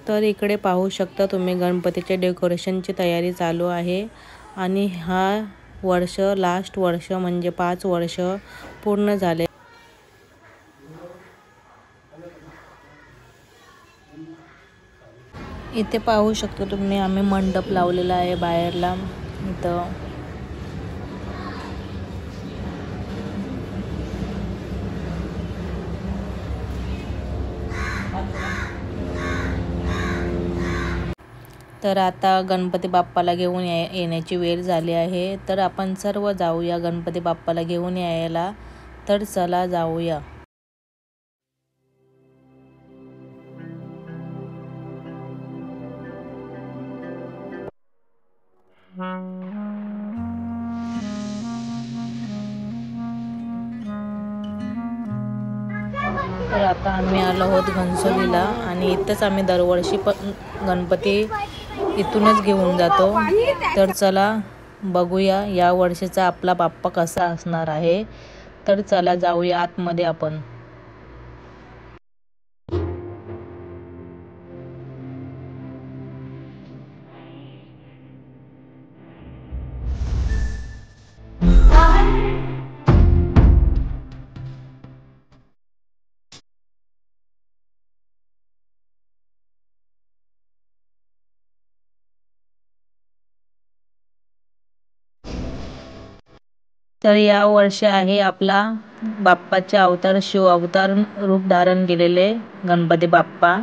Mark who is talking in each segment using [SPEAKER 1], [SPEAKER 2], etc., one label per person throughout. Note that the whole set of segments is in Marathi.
[SPEAKER 1] तर इकडे पाहू शकता तुम्ही गणपतीच्या डेकोरेशनची तयारी चालू आहे आणि हा वर्ष लास्ट वर्ष म्हणजे 5 वर्ष पूर्ण झाले। इथे पाहू शकता तुम्ही आम्ही मंडप लावलेला आहे बाहेरला इथं। तर आता गणपती बाप्पाला घेऊन येण्याची वेळ झाली आहे, तर आपण सर्व जाऊया गणपती बाप्पाला घेऊन यायला। तर चला जाऊया। तर आता आम्ही आलो आहोत घनसोलीला आणि इथंच आम्ही दरवर्षी पण गणपती इथूनच घेऊन जातो। तर चला बघूया या वर्षीचा आपला बाप्पा कसा असणार आहे। तर चला जाऊया आतमध्ये आपण। तर या वर्षी आहे आपला बाप्पाचे अवतार शिव अवतार रूप धारण केलेले गणपती बाप्पा।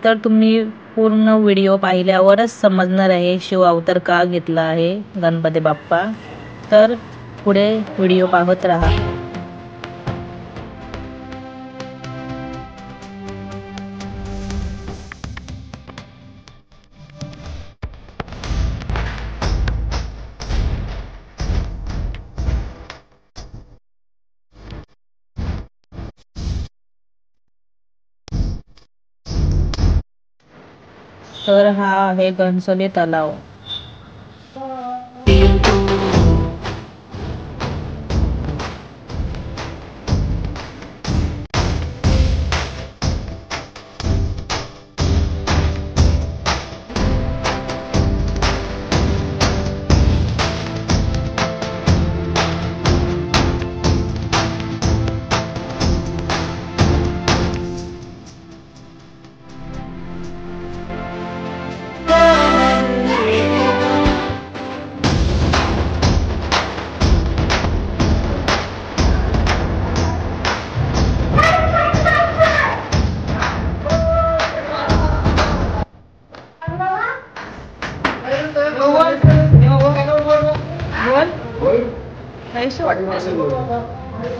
[SPEAKER 1] तर तुम्ही पूर्ण व्हिडिओ पाहिल्यावरच समजणार आहे शिव अवतार का घेतला आहे गणपती बाप्पा। तर पुढे व्हिडिओ पाहत राहा। तर हा आहे घनसोली तलाव।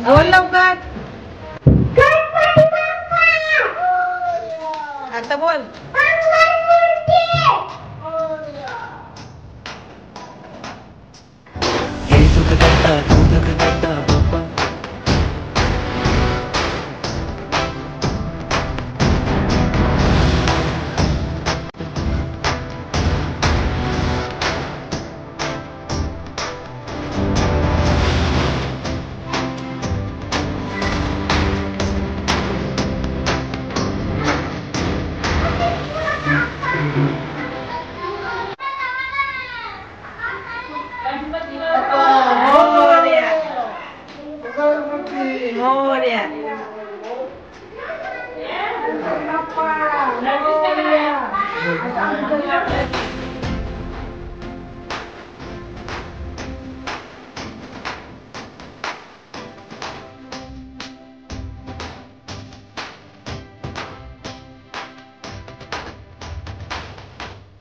[SPEAKER 1] बोल लवकर आता बोल।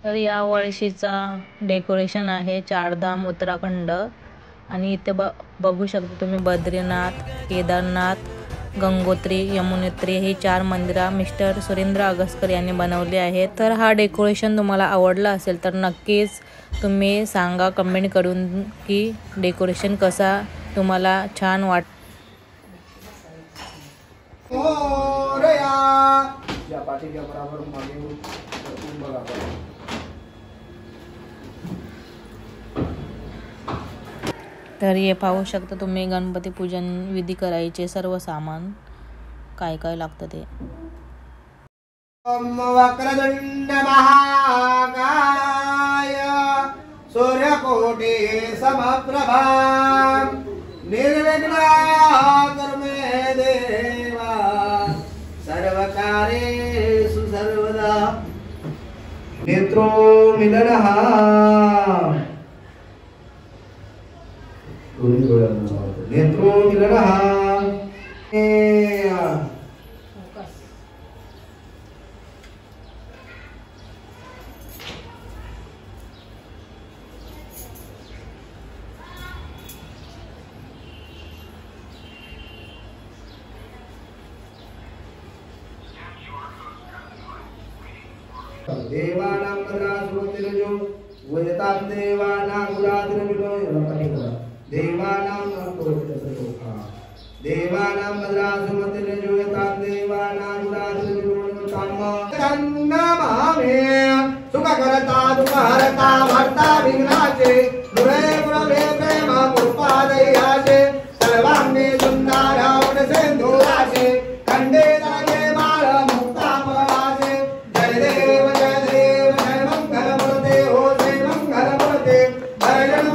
[SPEAKER 1] तर या वर्षीचा डेकोरेशन आहे चारधाम उत्तराखंड आणि इथे बघू शकता तुम्ही बद्रीनाथ, केदारनाथ, गंगोत्री, यमुनोत्री ही 4 मंदिरं मिस्टर सुरेंद्र अगस्कर यांनी बनवली आहेत। तर हा डेकोरेशन तुम्हाला आवडला असेल तर नक्कीच तुम्ही सांगा कमेंट करून की डेकोरेशन कसा तुम्हाला छान वाट। तर हे पाहू शकता तुम्ही गणपती पूजन विधी करायचे सर्व सामान काय काय लागतं ते।
[SPEAKER 2] ओम वक्रतुंड महाकाय सूर्यकोटि समप्रभा निर्विघ्नं कुरु मे देवा सर्वकार्येषु सर्वदा। नेत्रो मिलनः नेत्रो मिलनः देवानां मद्रासुरतिरजो वयतां देवानां गुरातिरजो देवानां अन्तोषसोखा देवानां मद्रासुरतिरजो वयतां देवानां गुरातिरजो तन्नमामे सुखकरता दुःखहरता भर्ता विघ्नाचे दुरे पुरवे प्रेम पुष्पादयाचे सर्वांगे सुंदर सिंधुराचे खंडे तगे बाळ मुक्ता पवाचे जय देव जय मंगलमूर्ते हो जय मंगलमूर्ते भजन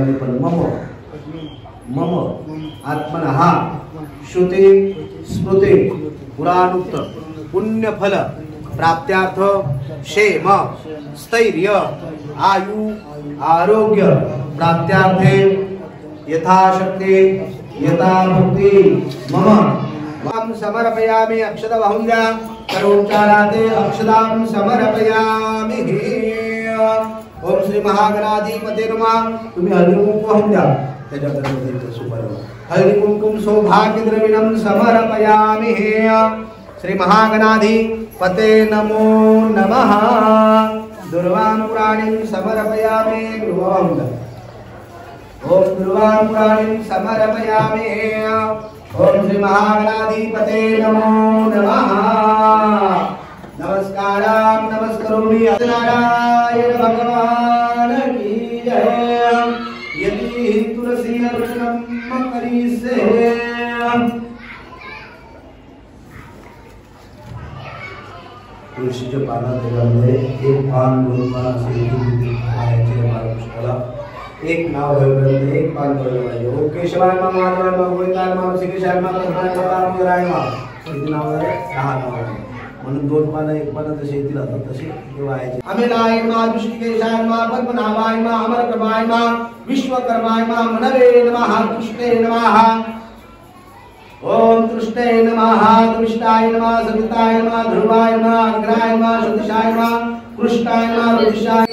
[SPEAKER 2] दोघांनी पण मम मम आत्मनः श्रुती स्मृती पुराणोक्त पुण्यफल प्राप्त्यार्थ क्षेम स्थैर्य आयु आरोग्य प्राप्त्यार्थे यथाशक्ती यथाभक्ती मम वाम समर्पयामि अक्षता वाहून द्या करोच्चाराते अक्षतां समर्पयामि ओम श्री महागणाधिपते नमः तुम्ही हळदी कुंकू वाहून द्या त्याच्याकडे सुपर हळदी कुंकुम सौभाग्य द्रविणं समर्पयामि श्री महागणाधिपते नमो नमः दुर्वां पुराणीं समर्पयामि गृहं ओम दुर्वां पुराणीं समर्पयामि ओम श्री महागणाधिपते नमो नमः नमस्कारां नमस्करोमि नारायण भगवान की जय यदि तुलसी अर्चनम करीसे तुळशीच्या पानामध्ये एक पान दोन पान असे महापुष्पाला एक नाव होईपर्यंत एक पान पडलं पाहिजे ओम केशवाय नमः माधवाय नमः गोविंदाय नमः श्रीकृष्णाय नमः कृष्णाय नमः रामाय नमः किती नाव आहे 10 नाव आहे म्हणून दोन पानं एक पानं जसे येतील आता तसे व्हायचे अमिलाय नमः ऋषिकेशाय नमः पद्मनाभाय नमः अमरकर्माय नमः विश्वकर्माय नमः मनवे नमः कृष्णे नमः ओम कृष्णे नमः दुष्टाय नमः सविताय नमः ध्रुवाय नमः अग्राय नमः ज्योतिषाय नमः कृष्णाय नमः रुद्राय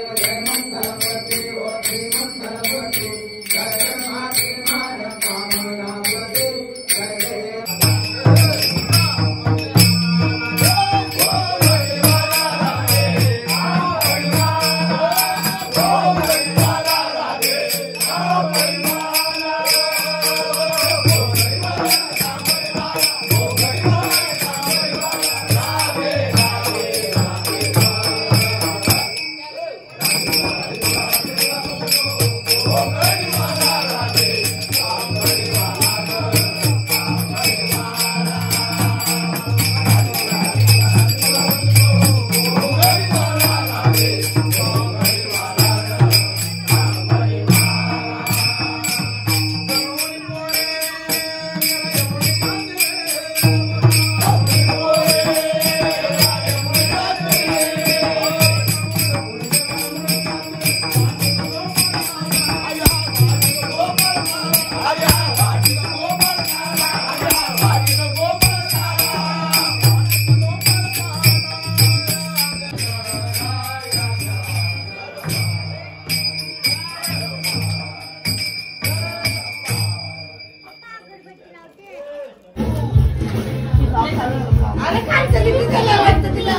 [SPEAKER 3] अरे काय चली मी त्याला वाटतं तिला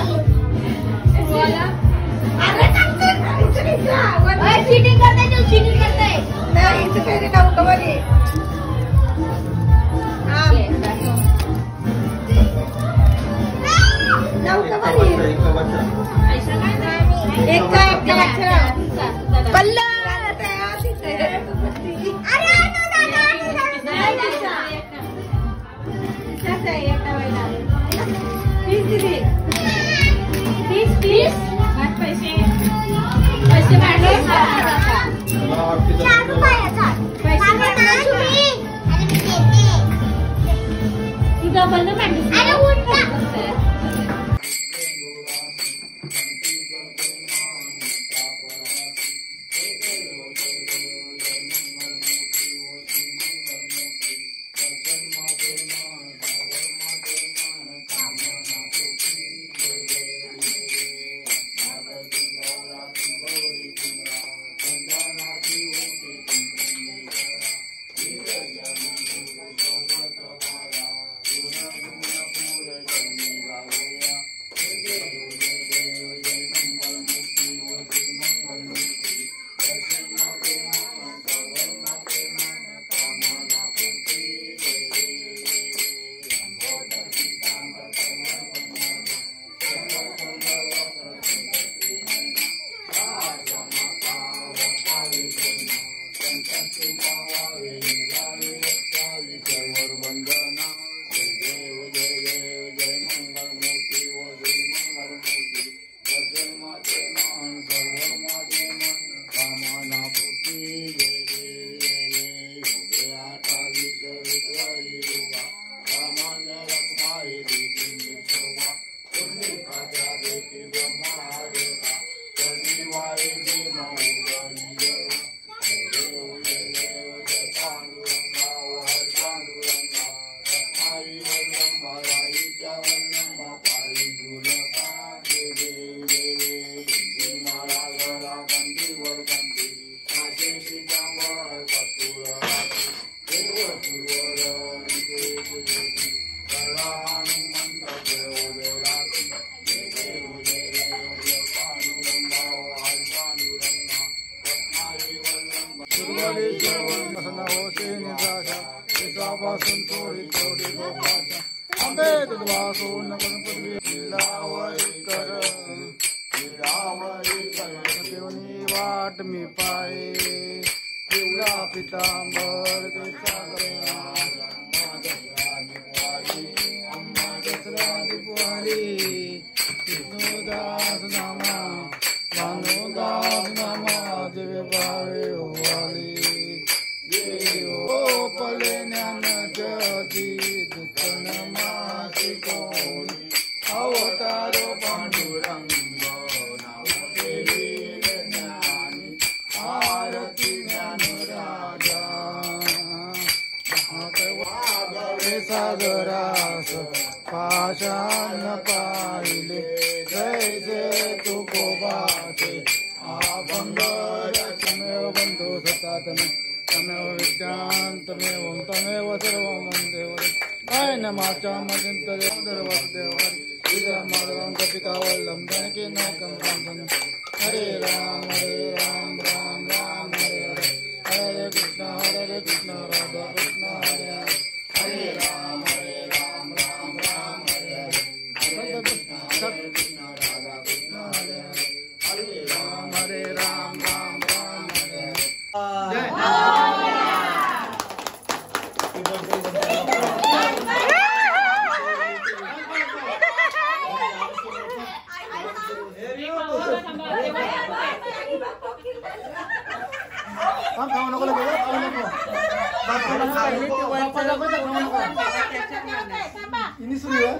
[SPEAKER 3] बोला अरे चीटिंग करते तू चीटिंग करते नाही इथे काही नाव कवली हां नाव कवली ऐसा काय नाही एक का कल्ला अरे Please. पैसे
[SPEAKER 4] वाट मी पाये पिवळा पितांबर विष्णुदास नामा भानुदास नामा दिव्य भावे ओवाली ओ पले ज्ञान जती दुःख नमासी कोणी अवतारो पांडुरंग आरती ज्ञान राजा सागरास पाषाण पाहिले जैसे तुकोबाचे आपंगर तमेव बंधु सतातमे तमेव विद्यां तमेव सर्वं देव नमाचा मजंतरे वसुदेवारी श्रीराम माधवं कपिकावल्लभं जानकी नौकं रामचंद्रं हरे राम राम राम हरे हरे हरे कृष्ण राधा कृष्ण हरे हरे हरे राम राम हरे हरे हरे कृष्ण राधा कृष्ण हरे हरे हरे राम हरे राम हरे हरे ini sudah